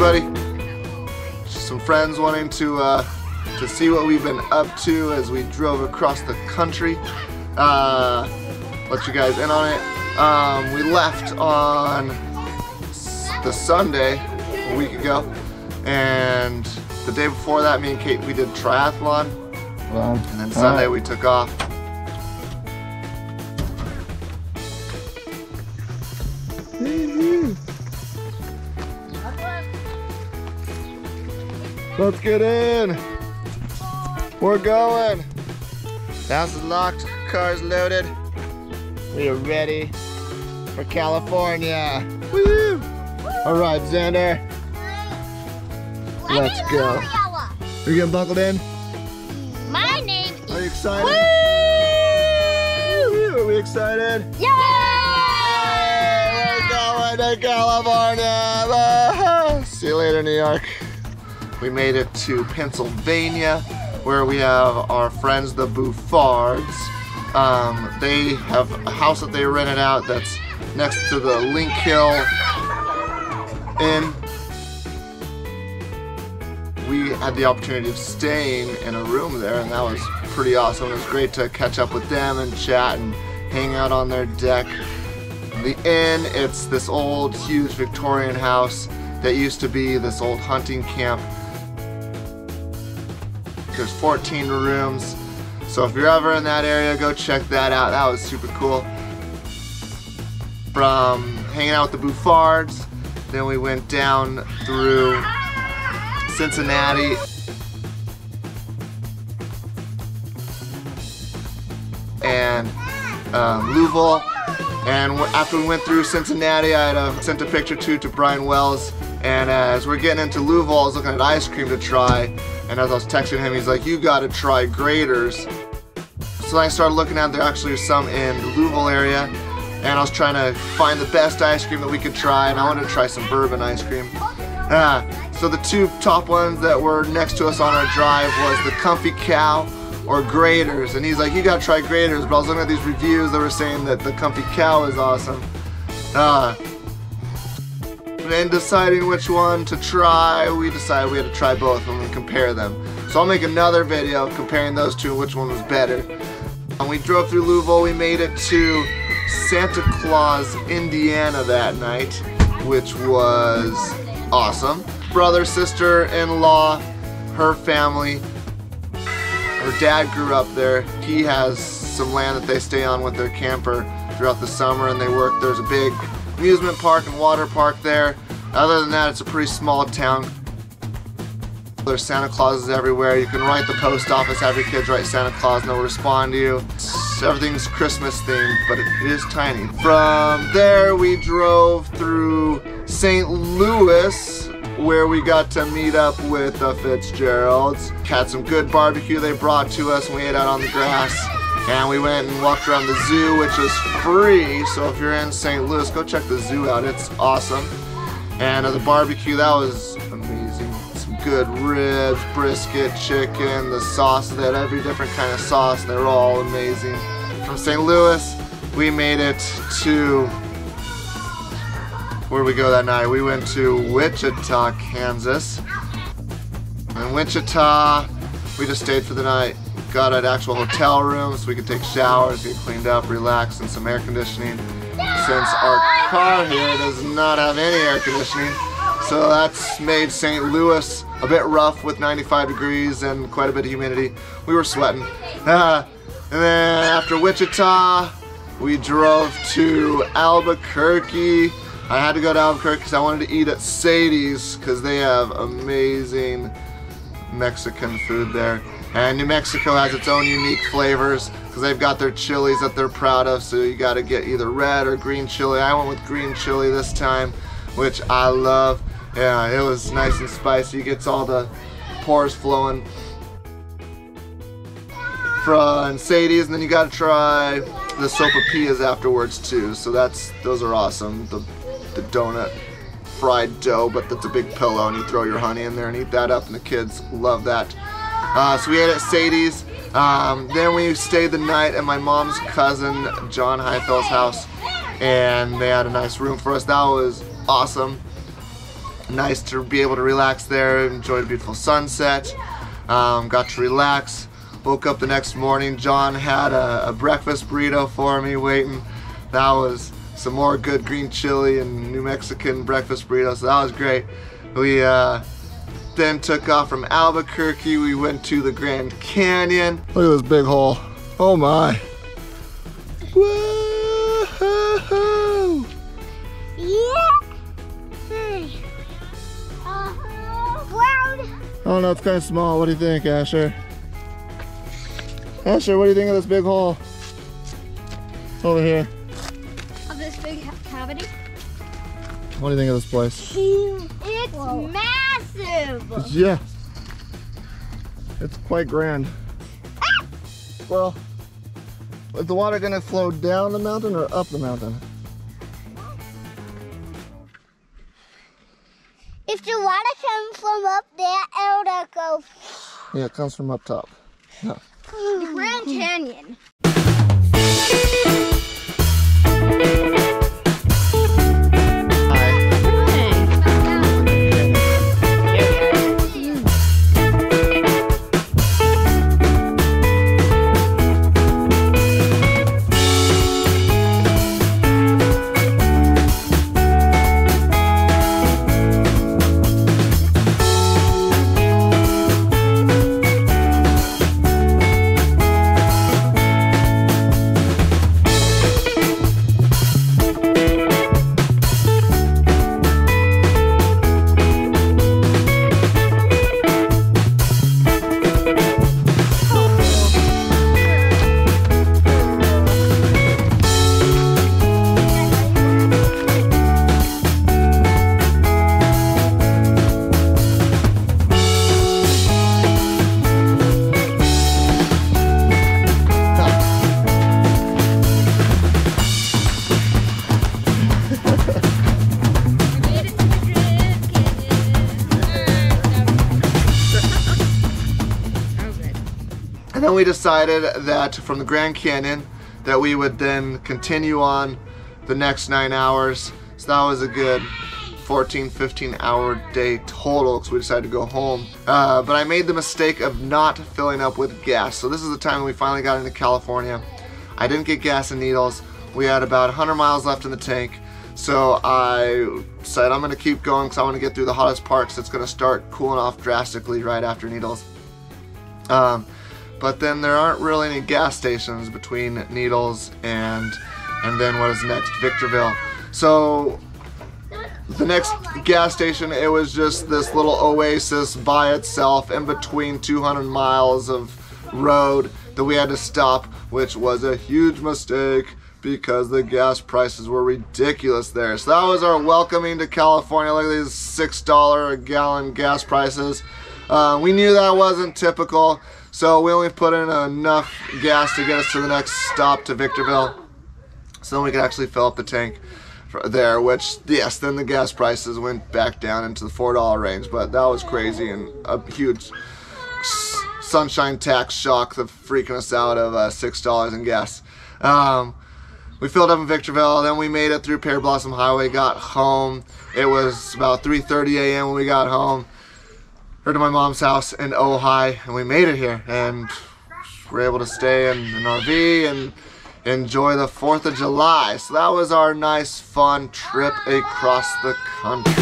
everybody. Just some friends wanting to see what we've been up to as we drove across the country. Let you guys in on it. We left on the Sunday a week ago, and the day before that, me and Kate, we did triathlon, and then Sunday we took off. Let's get in. We're going. House is locked, car's loaded. We are ready for California. Woo! All right, Xander. Let's go. Are you getting buckled in? My name is... Are you excited? Woo! Are we excited? Yay! We're going to California. See you later, New York. We made it to Pennsylvania, where we have our friends, the Bouffards. They have a house that they rented out that's next to the Link Hill Inn. We had the opportunity of staying in a room there, and that was pretty awesome. It was great to catch up with them and chat and hang out on their deck. The inn, it's this old, huge Victorian house that used to be this old hunting camp. There's 14 rooms, so if you're ever in that area, go check that out. That was super cool. From hanging out with the Bouffards, then we went down through Cincinnati and Louisville. And after we went through Cincinnati, I had sent a picture to Brian Wells. And as we're getting into Louisville, I was looking at ice cream to try. And as I was texting him, he's like, "You gotta try Graders." So I started looking at, there actually are some in the Louisville area. And I was trying to find the best ice cream that we could try. And I wanted to try some bourbon ice cream. So the two top ones that were next to us on our drive was the Comfy Cow or Graders. And he's like, "You gotta try Graders." But I was looking at these reviews that were saying that the Comfy Cow is awesome. And deciding which one to try, we decided we had to try both of them and compare them. So I'll make another video comparing those two and which one was better. And we drove through Louisville. We made it to Santa Claus, Indiana that night, which was awesome. Brother, sister-in-law, her family, her dad grew up there. He has some land that they stay on with their camper throughout the summer, and they work. There's a big amusement park and water park there. Other than that, it's a pretty small town. There's Santa Clauses everywhere. You can write the post office, have your kids write Santa Claus, and they'll respond to you. Everything's Christmas themed, but it is tiny. From there, we drove through St. Louis, where we got to meet up with the Fitzgeralds. Had some good barbecue they brought to us, and we ate out on the grass. And we went and walked around the zoo, which is free, so if you're in St. Louis, go check the zoo out. It's awesome. And the barbecue, that was amazing. Some good ribs, brisket, chicken, the sauce. They had every different kind of sauce. They were all amazing. From St. Louis, we made it to, where did we go that night? We went to Wichita, Kansas. In Wichita, we just stayed for the night. Got an actual hotel room so we could take showers, get cleaned up, relax, and some air conditioning. Since our car here does not have any air conditioning, so that's made St. Louis a bit rough with 95 degrees and quite a bit of humidity. We were sweating. And then after Wichita, we drove to Albuquerque. I had to go to Albuquerque because I wanted to eat at Sadie's because they have amazing Mexican food there. And New Mexico has its own unique flavors because they've got their chilies that they're proud of, so you got to get either red or green chili. I went with green chili this time, which I love. Yeah, it was nice and spicy. It gets all the pores flowing from Sadie's, and then you got to try the sopapillas afterwards too. So those are awesome. The donut fried dough, but that's a big pillow, and you throw your honey in there and eat that up, and the kids love that. So we ate at Sadie's. Then we stayed the night at my mom's cousin John Heifel's house, and they had a nice room for us. That was awesome. Nice to be able to relax there, enjoy the beautiful sunset. Got to relax. Woke up the next morning. John had a breakfast burrito for me waiting. That was some more good green chili and New Mexican breakfast burritos, so that was great. We then took off from Albuquerque. We went to the Grand Canyon. Look at this big hole. Oh my. Whoa! Yeah. Cloud. Oh no, it's kind of small. What do you think, Asher? Asher, what do you think of this big hole? Over here. Of this big cavity? What do you think of this place? It's massive. Yeah. It's quite grand. Ah! Well, is the water gonna flow down the mountain or up the mountain? If the water comes from up there, it'll go. Yeah, it comes from up top. Yeah. The Grand Canyon. And then we decided that from the Grand Canyon that we would then continue on the next 9 hours. So that was a good 14-15 hour day total because we decided to go home. But I made the mistake of not filling up with gas. So this is the time we finally got into California. I didn't get gas in Needles. We had about 100 miles left in the tank. So I said I'm gonna keep going because I want to get through the hottest parts. It's gonna start cooling off drastically right after Needles. But then there aren't really any gas stations between Needles and then what is next, Victorville. So the next gas station, it was just this little oasis by itself in between 200 miles of road that we had to stop, which was a huge mistake because the gas prices were ridiculous there. So that was our welcoming to California. Look at these $6 a gallon gas prices. We knew that wasn't typical, so we only put in enough gas to get us to the next stop to Victorville, so then we could actually fill up the tank there, which, yes, then the gas prices went back down into the $4 range, but that was crazy and a huge sunshine tax shock that freaking us out of $6 in gas. We filled up in Victorville, then we made it through Pear Blossom Highway, got home. It was about 3:30 a.m. when we got home. Or to my mom's house in Ojai, and we made it here, and we're able to stay in an RV and enjoy the 4th of July. So that was our nice, fun trip across the country.